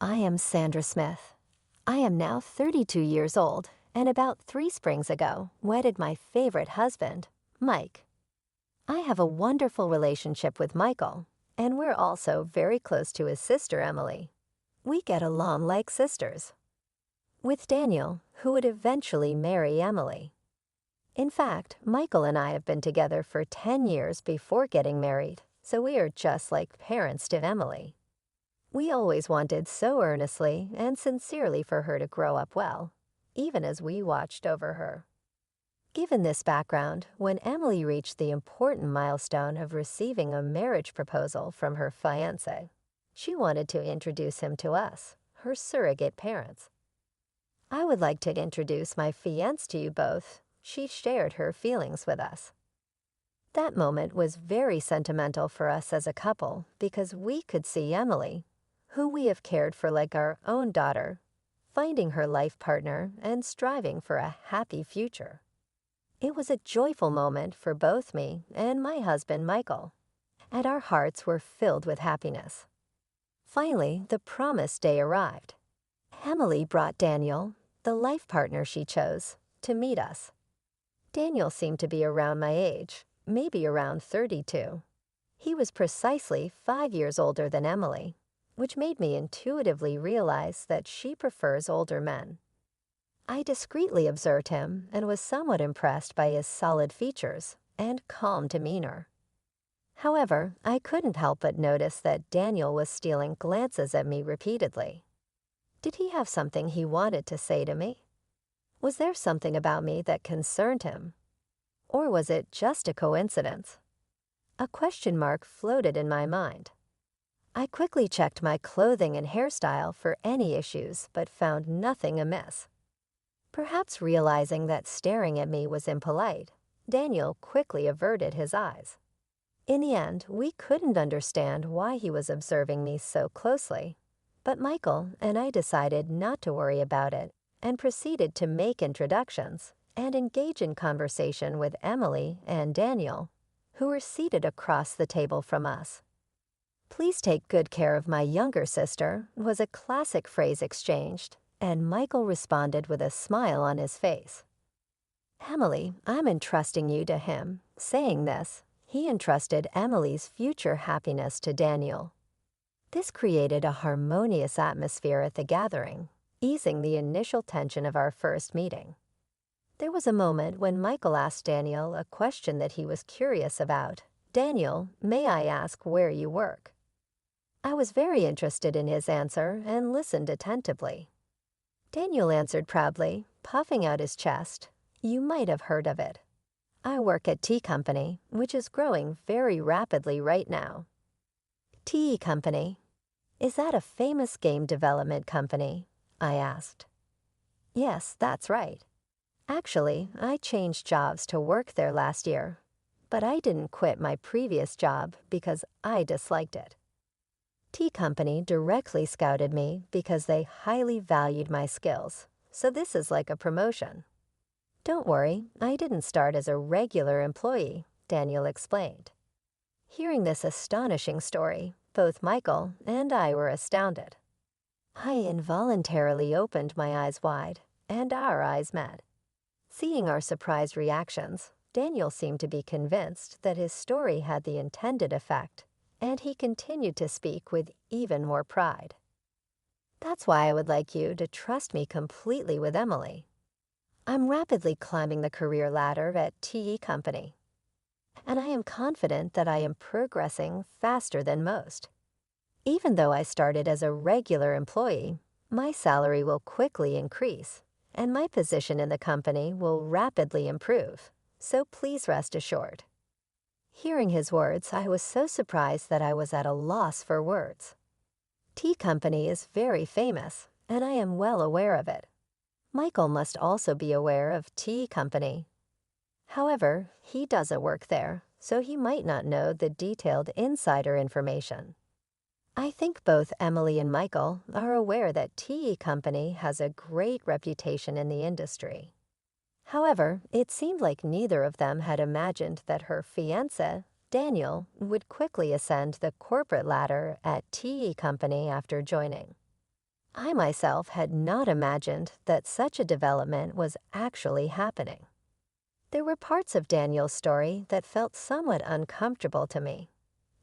I am Sandra Smith. I am now 32 years old and about 3 springs ago wedded my favorite husband, Mike. I have a wonderful relationship with Michael, and we're also very close to his sister, Emily. We get along like sisters. With Daniel, who would eventually marry Emily. In fact, Michael and I have been together for 10 years before getting married, so we are just like parents to Emily. We always wanted so earnestly and sincerely for her to grow up well, even as we watched over her. Given this background, when Emily reached the important milestone of receiving a marriage proposal from her fiancé, she wanted to introduce him to us, her surrogate parents. "I would like to introduce my fiancé to you both," she shared her feelings with us. That moment was very sentimental for us as a couple because we could see Emily, who we have cared for like our own daughter, finding her life partner and striving for a happy future. It was a joyful moment for both me and my husband, Michael, and our hearts were filled with happiness. Finally, the promised day arrived. Emily brought Daniel, the life partner she chose, to meet us. Daniel seemed to be around my age, maybe around 32. He was precisely 5 years older than Emily, which made me intuitively realize that she prefers older men. I discreetly observed him and was somewhat impressed by his solid features and calm demeanor. However, I couldn't help but notice that Daniel was stealing glances at me repeatedly. Did he have something he wanted to say to me? Was there something about me that concerned him? Or was it just a coincidence? A question mark floated in my mind. I quickly checked my clothing and hairstyle for any issues, but found nothing amiss. Perhaps realizing that staring at me was impolite, Daniel quickly averted his eyes. In the end, we couldn't understand why he was observing me so closely, but Michael and I decided not to worry about it and proceeded to make introductions and engage in conversation with Emily and Daniel, who were seated across the table from us. "Please take good care of my younger sister" was a classic phrase exchanged, and Michael responded with a smile on his face. "Emily, I'm entrusting you to him." Saying this, he entrusted Emily's future happiness to Daniel. This created a harmonious atmosphere at the gathering, easing the initial tension of our first meeting. There was a moment when Michael asked Daniel a question that he was curious about. "Daniel, may I ask where you work?" I was very interested in his answer and listened attentively. Daniel answered proudly, puffing out his chest, "You might have heard of it. I work at Tea Company, which is growing very rapidly right now." "Tea Company? Is that a famous game development company?" I asked. "Yes, that's right. Actually, I changed jobs to work there last year, but I didn't quit my previous job because I disliked it. Tea Company directly scouted me because they highly valued my skills, so this is like a promotion." "Don't worry, I didn't start as a regular employee," Daniel explained. Hearing this astonishing story, both Michael and I were astounded. I involuntarily opened my eyes wide, and our eyes met. Seeing our surprised reactions, Daniel seemed to be convinced that his story had the intended effect, and he continued to speak with even more pride. "That's why I would like you to trust me completely with Emily. I'm rapidly climbing the career ladder at TE Company, and I am confident that I am progressing faster than most. Even though I started as a regular employee, my salary will quickly increase, and my position in the company will rapidly improve, so please rest assured." Hearing his words, I was so surprised that I was at a loss for words. Tea Company is very famous, and I am well aware of it. Michael must also be aware of Tea Company. However, he doesn't work there, so he might not know the detailed insider information. I think both Emily and Michael are aware that Tea Company has a great reputation in the industry. However, it seemed like neither of them had imagined that her fiancé, Daniel, would quickly ascend the corporate ladder at TE Company after joining. I myself had not imagined that such a development was actually happening. There were parts of Daniel's story that felt somewhat uncomfortable to me,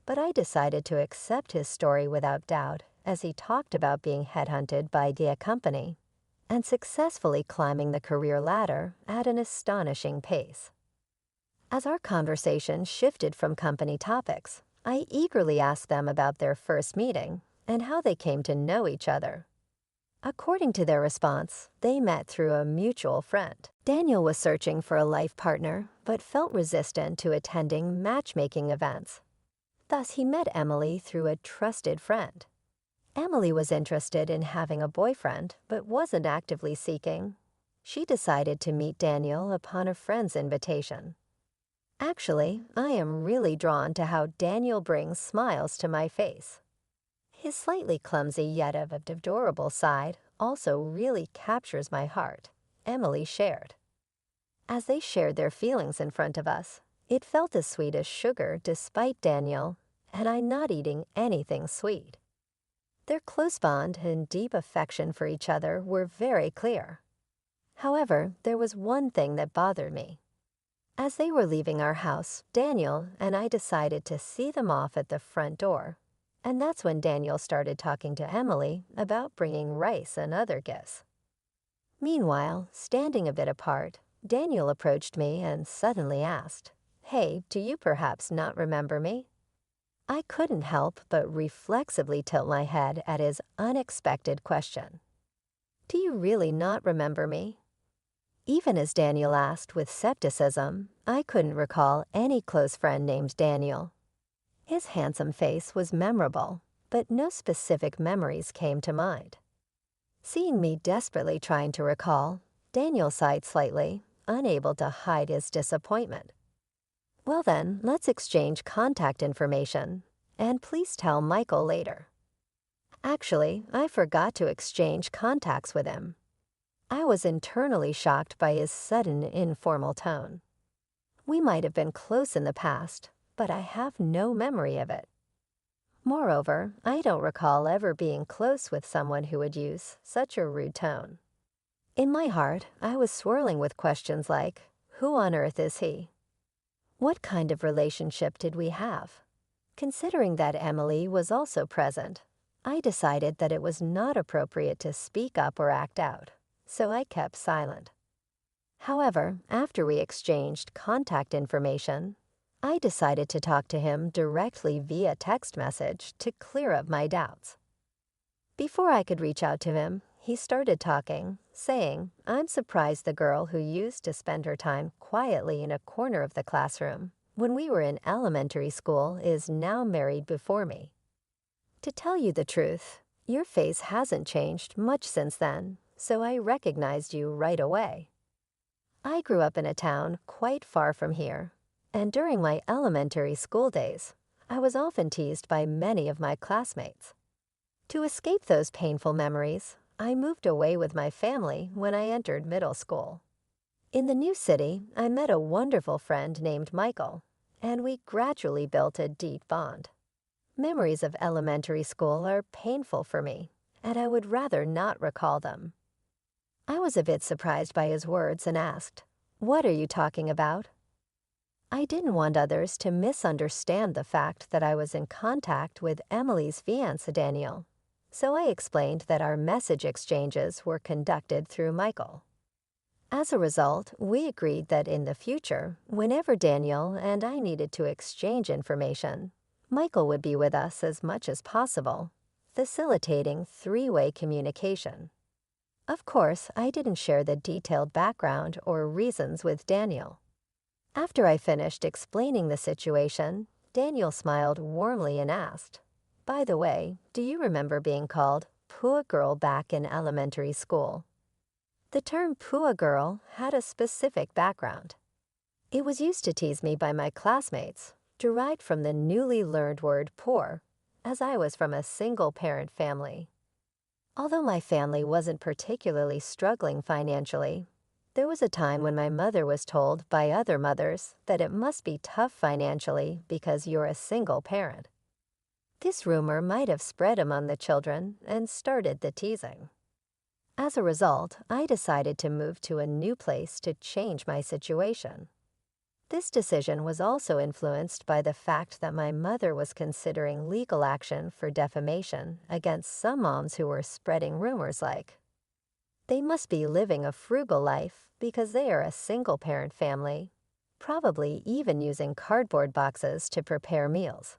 but I decided to accept his story without doubt as he talked about being headhunted by the company and successfully climbing the career ladder at an astonishing pace. As our conversation shifted from company topics, I eagerly asked them about their first meeting and how they came to know each other. According to their response, they met through a mutual friend. Daniel was searching for a life partner, but felt resistant to attending matchmaking events. Thus, he met Emily through a trusted friend. Emily was interested in having a boyfriend, but wasn't actively seeking. She decided to meet Daniel upon a friend's invitation. Actually, I am really drawn to how Daniel brings smiles to my face. His slightly clumsy yet of adorable side also really captures my heart, Emily shared. As they shared their feelings in front of us, it felt as sweet as sugar despite Daniel and I not eating anything sweet. Their close bond and deep affection for each other were very clear. However, there was one thing that bothered me. As they were leaving our house, Daniel and I decided to see them off at the front door. And that's when Daniel started talking to Emily about bringing rice and other gifts. Meanwhile, standing a bit apart, Daniel approached me and suddenly asked, "Hey, do you perhaps not remember me?" I couldn't help but reflexively tilt my head at his unexpected question. "Do you really not remember me?" Even as Daniel asked with skepticism, I couldn't recall any close friend named Daniel. His handsome face was memorable, but no specific memories came to mind. Seeing me desperately trying to recall, Daniel sighed slightly, unable to hide his disappointment. "Well then, let's exchange contact information, and please tell Michael later." Actually, I forgot to exchange contacts with him. I was internally shocked by his sudden informal tone. We might have been close in the past, but I have no memory of it. Moreover, I don't recall ever being close with someone who would use such a rude tone. In my heart, I was swirling with questions like, who on earth is he? What kind of relationship did we have? Considering that Emily was also present, I decided that it was not appropriate to speak up or act out, so I kept silent. However, after we exchanged contact information, I decided to talk to him directly via text message to clear up my doubts. Before I could reach out to him, he started talking, saying, "I'm surprised the girl who used to spend her time quietly in a corner of the classroom when we were in elementary school is now married before me. To tell you the truth, your face hasn't changed much since then, so I recognized you right away. I grew up in a town quite far from here, and during my elementary school days, I was often teased by many of my classmates. To escape those painful memories, I moved away with my family when I entered middle school. In the new city, I met a wonderful friend named Michael, and we gradually built a deep bond. Memories of elementary school are painful for me, and I would rather not recall them." I was a bit surprised by his words and asked, "What are you talking about?" I didn't want others to misunderstand the fact that I was in contact with Emily's fiancé, Daniel, so I explained that our message exchanges were conducted through Michael. As a result, we agreed that in the future, whenever Daniel and I needed to exchange information, Michael would be with us as much as possible, facilitating three-way communication. Of course, I didn't share the detailed background or reasons with Daniel. After I finished explaining the situation, Daniel smiled warmly and asked, "By the way, do you remember being called poor girl back in elementary school?" The term poor girl had a specific background. It was used to tease me by my classmates, derived from the newly learned word poor, as I was from a single-parent family. Although my family wasn't particularly struggling financially, there was a time when my mother was told by other mothers that it must be tough financially because you're a single parent. This rumor might have spread among the children and started the teasing. As a result, I decided to move to a new place to change my situation. This decision was also influenced by the fact that my mother was considering legal action for defamation against some moms who were spreading rumors like, "They must be living a frugal life because they are a single-parent family, probably even using cardboard boxes to prepare meals."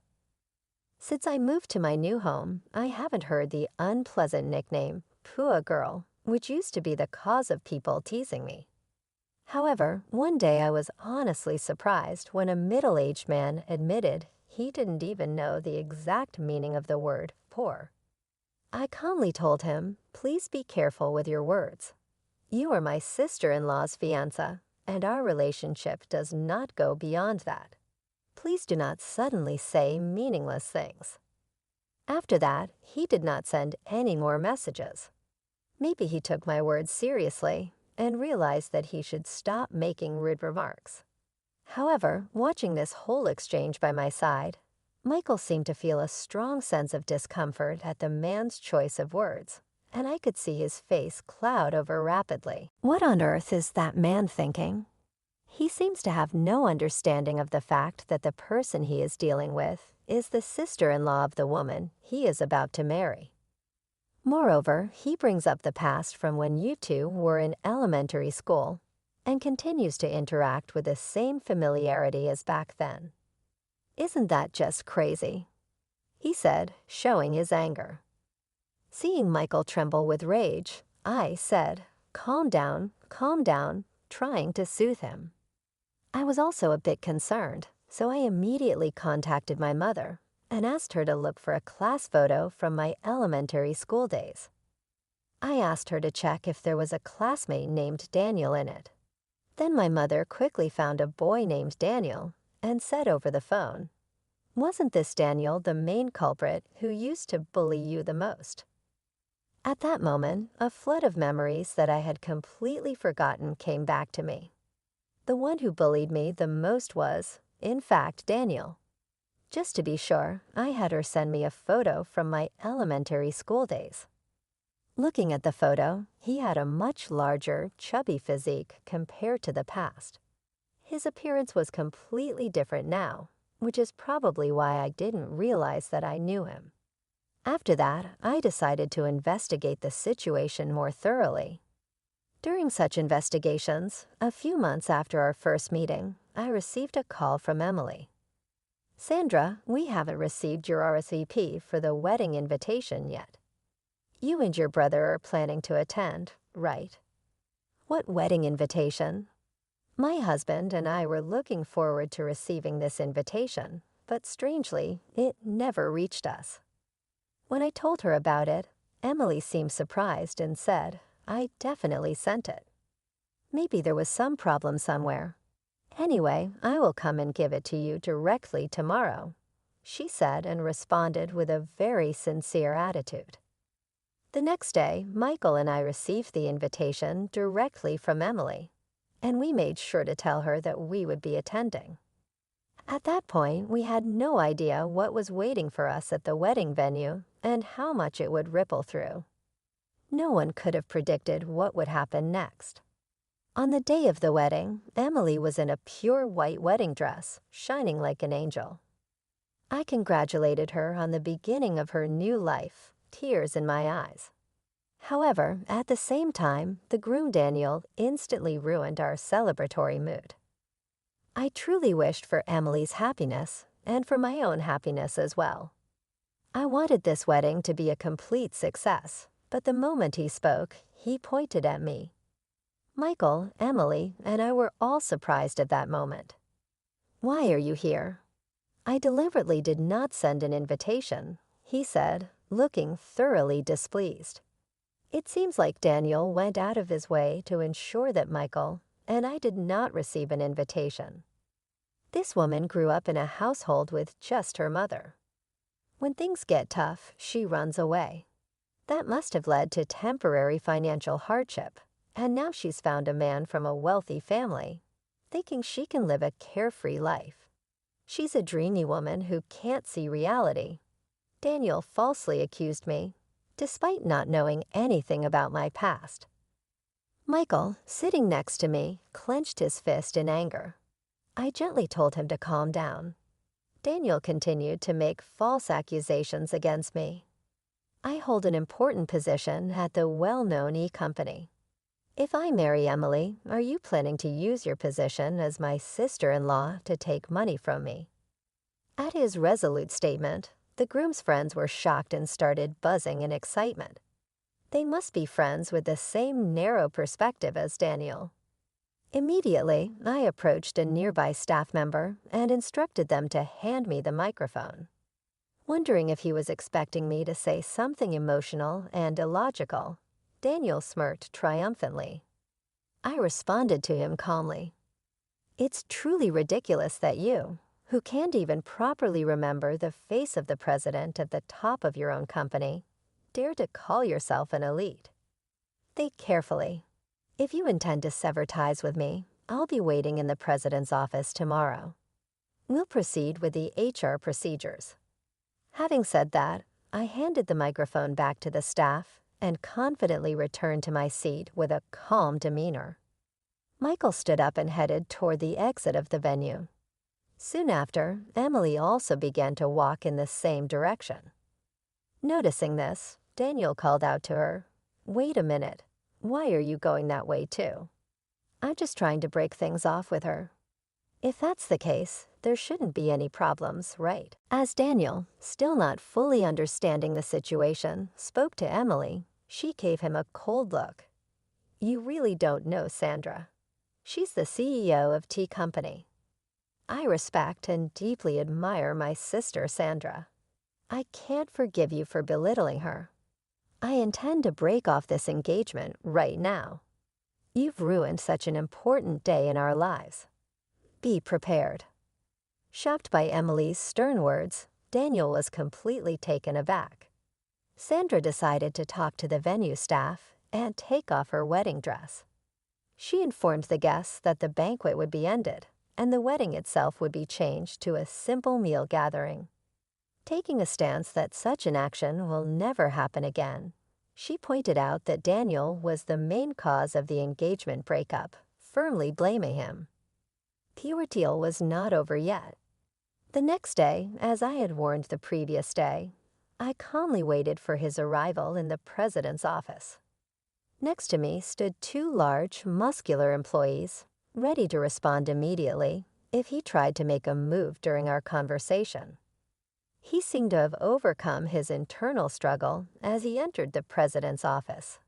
Since I moved to my new home, I haven't heard the unpleasant nickname, "Pua Girl," which used to be the cause of people teasing me. However, one day I was honestly surprised when a middle-aged man admitted he didn't even know the exact meaning of the word poor. I calmly told him, "Please be careful with your words. You are my sister-in-law's fiancé, and our relationship does not go beyond that. Please do not suddenly say meaningless things." After that, he did not send any more messages. Maybe he took my words seriously and realized that he should stop making rude remarks. However, watching this whole exchange by my side, Michael seemed to feel a strong sense of discomfort at the man's choice of words, and I could see his face cloud over rapidly. What on earth is that man thinking? He seems to have no understanding of the fact that the person he is dealing with is the sister-in-law of the woman he is about to marry. Moreover, he brings up the past from when you two were in elementary school and continues to interact with the same familiarity as back then. Isn't that just crazy? He said, showing his anger. Seeing Michael tremble with rage, I said, calm down," trying to soothe him. I was also a bit concerned, so I immediately contacted my mother and asked her to look for a class photo from my elementary school days. I asked her to check if there was a classmate named Daniel in it. Then my mother quickly found a boy named Daniel and said over the phone, "Wasn't this Daniel the main culprit who used to bully you the most?" At that moment, a flood of memories that I had completely forgotten came back to me. The one who bullied me the most was, in fact, Daniel. Just to be sure, I had her send me a photo from my elementary school days. Looking at the photo, he had a much larger, chubby physique compared to the past. His appearance was completely different now, which is probably why I didn't realize that I knew him. After that, I decided to investigate the situation more thoroughly. During such investigations, a few months after our first meeting, I received a call from Emily. "Sandra, we haven't received your RSVP for the wedding invitation yet. You and your brother are planning to attend, right?" "What wedding invitation?" My husband and I were looking forward to receiving this invitation, but strangely, it never reached us. When I told her about it, Emily seemed surprised and said, "I definitely sent it. Maybe there was some problem somewhere. Anyway, I will come and give it to you directly tomorrow," she said and responded with a very sincere attitude. The next day, Michael and I received the invitation directly from Emily, and we made sure to tell her that we would be attending. At that point, we had no idea what was waiting for us at the wedding venue and how much it would ripple through. No one could have predicted what would happen next. On the day of the wedding, Emily was in a pure white wedding dress, shining like an angel. I congratulated her on the beginning of her new life, tears in my eyes. However, at the same time, the groom Daniel instantly ruined our celebratory mood. I truly wished for Emily's happiness and for my own happiness as well. I wanted this wedding to be a complete success, but the moment he spoke, he pointed at me. Michael, Emily, and I were all surprised at that moment. "Why are you here?" "I deliberately did not send an invitation," he said, looking thoroughly displeased. It seems like Daniel went out of his way to ensure that Michael and I did not receive an invitation. This woman grew up in a household with just her mother. When things get tough, she runs away. That must have led to temporary financial hardship, and now she's found a man from a wealthy family, thinking she can live a carefree life. She's a dreamy woman who can't see reality. Daniel falsely accused me, despite not knowing anything about my past. Michael, sitting next to me, clenched his fist in anger. I gently told him to calm down. Daniel continued to make false accusations against me. I hold an important position at the well-known e-company. If I marry Emily, are you planning to use your position as my sister-in-law to take money from me? At his resolute statement, the groom's friends were shocked and started buzzing in excitement. They must be friends with the same narrow perspective as Daniel. Immediately, I approached a nearby staff member and instructed them to hand me the microphone. Wondering if he was expecting me to say something emotional and illogical, Daniel smirked triumphantly. I responded to him calmly. It's truly ridiculous that you, who can't even properly remember the face of the president at the top of your own company, dare to call yourself an elite. Think carefully. If you intend to sever ties with me, I'll be waiting in the president's office tomorrow. We'll proceed with the HR procedures. Having said that, I handed the microphone back to the staff and confidently returned to my seat with a calm demeanor. Michael stood up and headed toward the exit of the venue. Soon after, Emily also began to walk in the same direction. Noticing this, Daniel called out to her, "Wait a minute. Why are you going that way too?" "I'm just trying to break things off with her." "If that's the case, there shouldn't be any problems, right?" As Daniel, still not fully understanding the situation, spoke to Emily, she gave him a cold look. "You really don't know Sandra. She's the CEO of T Company. I respect and deeply admire my sister Sandra. I can't forgive you for belittling her. I intend to break off this engagement right now. You've ruined such an important day in our lives. Be prepared." Shocked by Emily's stern words, Daniel was completely taken aback. Sandra decided to talk to the venue staff and take off her wedding dress. She informed the guests that the banquet would be ended and the wedding itself would be changed to a simple meal gathering. Taking a stance that such an action will never happen again, she pointed out that Daniel was the main cause of the engagement breakup, firmly blaming him. The ordeal was not over yet. The next day, as I had warned the previous day, I calmly waited for his arrival in the president's office. Next to me stood two large, muscular employees, ready to respond immediately if he tried to make a move during our conversation. He seemed to have overcome his internal struggle as he entered the president's office.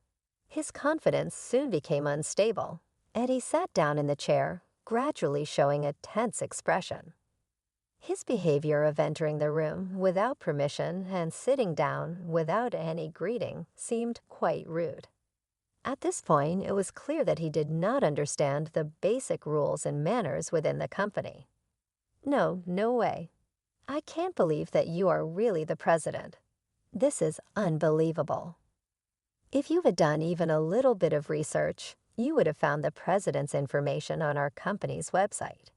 His confidence soon became unstable, and he sat down in the chair, gradually showing a tense expression. His behavior of entering the room without permission and sitting down without any greeting seemed quite rude. At this point, it was clear that he did not understand the basic rules and manners within the company. "No way. I can't believe that you are really the president. This is unbelievable." If you had done even a little bit of research, you would have found the president's information on our company's website.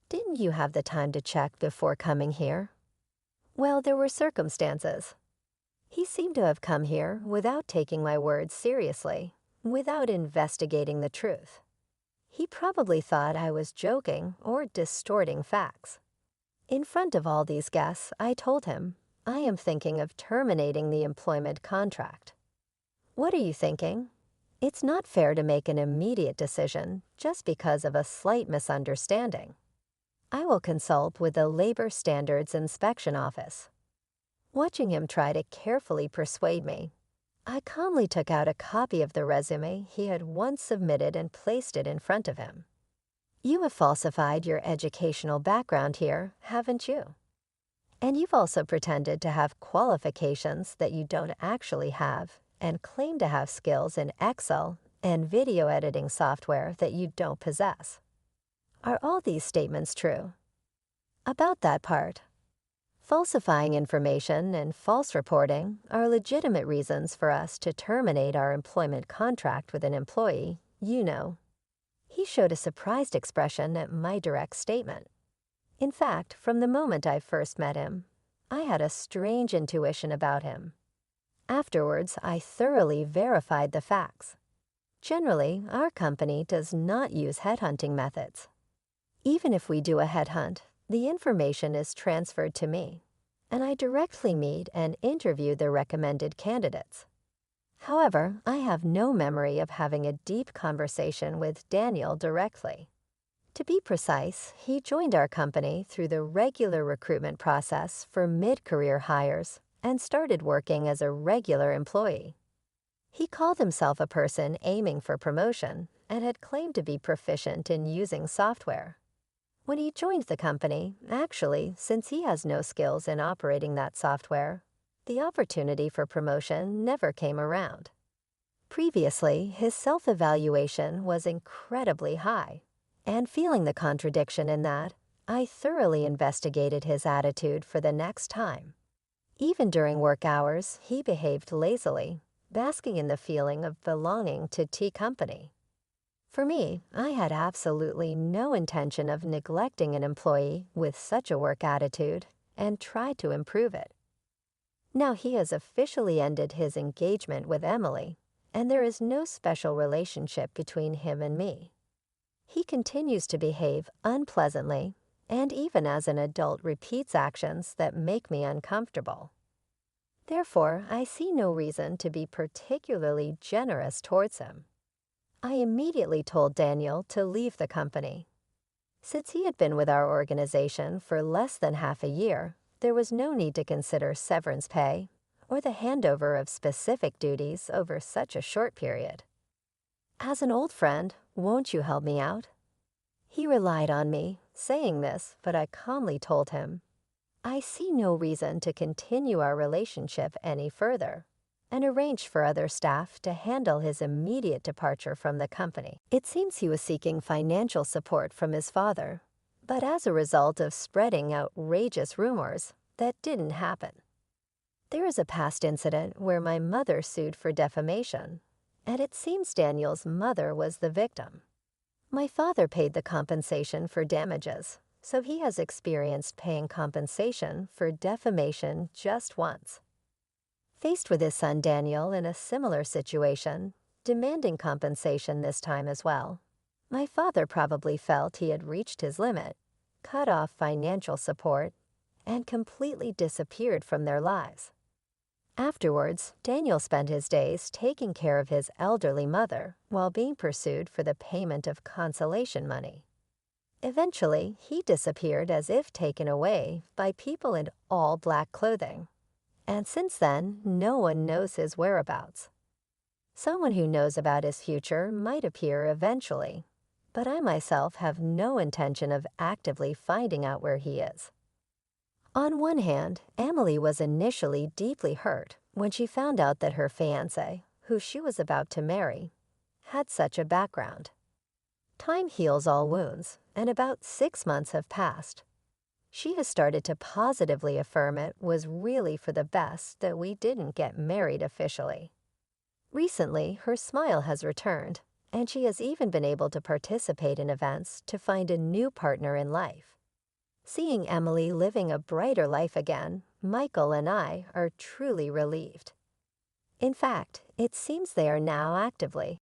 Didn't you have the time to check before coming here? Well, there were circumstances. He seemed to have come here without taking my words seriously, without investigating the truth. He probably thought I was joking or distorting facts. In front of all these guests, I told him, I am thinking of terminating the employment contract. What are you thinking? It's not fair to make an immediate decision just because of a slight misunderstanding. I will consult with the Labor Standards Inspection Office. Watching him try to carefully persuade me, I calmly took out a copy of the resume he had once submitted and placed it in front of him. You have falsified your educational background here, haven't you? And you've also pretended to have qualifications that you don't actually have and claim to have skills in Excel and video editing software that you don't possess. Are all these statements true? About that part, falsifying information and false reporting are legitimate reasons for us to terminate our employment contract with an employee, you know. He showed a surprised expression at my direct statement. In fact, from the moment I first met him, I had a strange intuition about him. Afterwards, I thoroughly verified the facts. Generally, our company does not use headhunting methods. Even if we do a headhunt, the information is transferred to me, and I directly meet and interview the recommended candidates. However, I have no memory of having a deep conversation with Daniel directly. To be precise, he joined our company through the regular recruitment process for mid-career hires and started working as a regular employee. He called himself a person aiming for promotion and had claimed to be proficient in using software. When he joined the company, actually, since he has no skills in operating that software, the opportunity for promotion never came around. Previously, his self-evaluation was incredibly high, and feeling the contradiction in that, I thoroughly investigated his attitude for the next time. Even during work hours, he behaved lazily, basking in the feeling of belonging to T Company. For me, I had absolutely no intention of neglecting an employee with such a work attitude and tried to improve it. Now he has officially ended his engagement with Emily, and there is no special relationship between him and me. He continues to behave unpleasantly, and even as an adult repeats actions that make me uncomfortable. Therefore, I see no reason to be particularly generous towards him. I immediately told Daniel to leave the company. Since he had been with our organization for less than half a year, there was no need to consider severance pay or the handover of specific duties over such a short period. As an old friend, won't you help me out? He relied on me, saying this, but I calmly told him, I see no reason to continue our relationship any further, and arranged for other staff to handle his immediate departure from the company. It seems he was seeking financial support from his father, but as a result of spreading outrageous rumors, that didn't happen. There is a past incident where my mother sued for defamation, and it seems Daniel's mother was the victim. My father paid the compensation for damages, so he has experienced paying compensation for defamation just once. Faced with his son Daniel in a similar situation, demanding compensation this time as well, my father probably felt he had reached his limit, cut off financial support, and completely disappeared from their lives. Afterwards, Daniel spent his days taking care of his elderly mother while being pursued for the payment of consolation money. Eventually, he disappeared as if taken away by people in all black clothing, and since then, no one knows his whereabouts. Someone who knows about his future might appear eventually, but I myself have no intention of actively finding out where he is. On one hand, Emily was initially deeply hurt when she found out that her fiancé, who she was about to marry, had such a background. Time heals all wounds, and about 6 months have passed. She has started to positively affirm it was really for the best that we didn't get married officially. Recently, her smile has returned, and she has even been able to participate in events to find a new partner in life. Seeing Emily living a brighter life again, Michael and I are truly relieved. In fact, it seems they are now actively